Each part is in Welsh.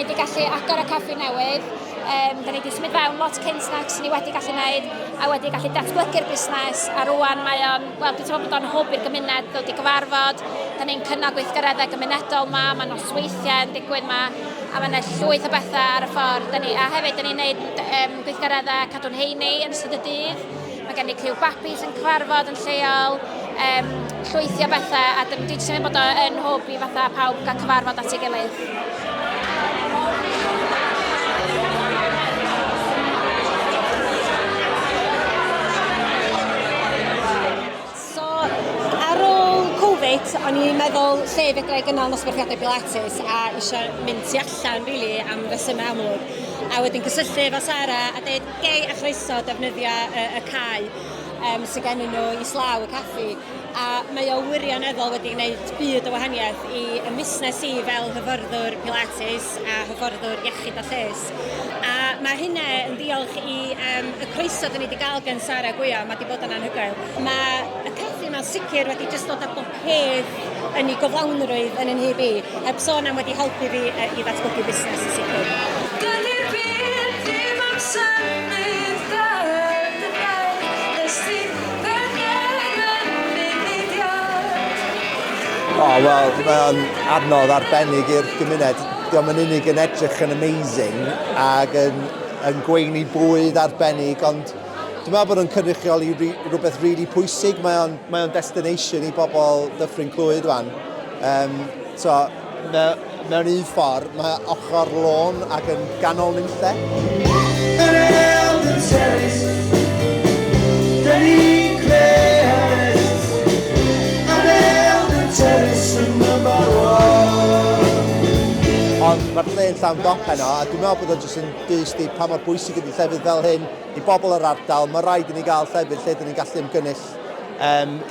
ni wedi gallu agor y caffi newydd, da ni wedi symud fewn lot cynt nacs ni wedi gallu gwneud, a wedi gallu datblygu'r busnes, a rwan mae o'n, wel, dwi'n teimlo bod o'n hwb i'r gymuned ddod i gyfarfod, da ni'n cynnig gweithgareddau gymunedol mae nosweithiau yn digwydd a mae yna llwyth o bethau ar y ffordd, a hefyd da ni'n gwneud gweithgareddau cadw'n heini yn ystod y dydd, mae gen i criw babis yn cyfarfod yn lleol, llwythio bethau, a dwi'n teimlo bod o'n hwb i fatha pawb gael cyfarfod at ei gilydd. So, ar ôl Covid, o'n i'n meddwl lle fedra i gynnal nosbarthiadau pilates a eisiau mynd tu allan really, am resymau amlwg. A wedyn cysylltu efo Sara a dweud gei a chroeso defnyddio y cae sydd gen nhw i slaw y caffi. A mae o wirioneddol wedi gwneud byd o wahaniaeth i y busnes i fel hyfforddwr pilates a hyfforddwr iechyd a lles. A mae hynna yn diolch i y croeso dyn ni wedi cael gen Sara Gwyo, mae wedi bod yn anhygoel. Mae y caffi yma'n sicr wedi just dod â bob peth yn ei goflawnrwydd yn yn hyb i, heb sôn am wedi helpu fi i ddatblygu busnes yn sicr. Dynnu'r byd dim am symud ddau ddau, ysdi fergen yn mudiad. Wel, mae'n adnodd arbennig i'r gymuned. Diolch yn unig yn edrych yn amazing ac yn gweini bwyd arbennig, ond dwi'n meddwl bod yn cynrychioli rhywbeth really pwysig. Mae o'n destination i bobl Dyffryn Clwyd wan. Mewn un ffordd, mae ochr lôn ac yn ganol nynlle. Yn Elden Terrace, da ni'n creu hanes. Yn Elden Terrace yn number one. Ond mae'r lle'n llawn dop heno, a dwi'n meddwl bod o'n jyst yn dysgu pa mor bwysig ydy llefydd fel hyn i bobl yr ardal. Mae rhaid i ni gael llefydd lle dyn ni'n gallu ymgynnull.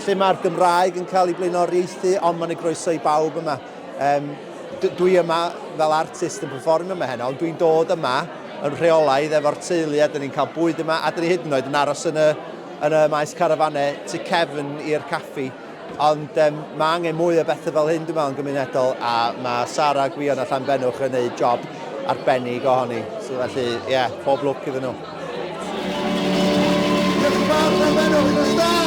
Lle mae'r Gymraeg yn cael ei blaenoriaethu, ond mae'n ei groeso i bawb yma. Dwi yma fel artist yn performio yma heno, ond dwi'n dod yma yn rheolaidd efo'r teulu a dyn ni'n cael bwyd yma a dyn ni hyd yn oed yn aros yn y maes carafannau tu cefn i'r caffi. Ond mae angen mwy o bethau fel hyn dwi'n meddwl yn gymunedol a mae Sara Gwyo a Llanbenwch yn gwneud job arbennig ohoni. So felly, pob lwc iddyn nhw. Diolch yn fawr Llanbenwch yn ystod!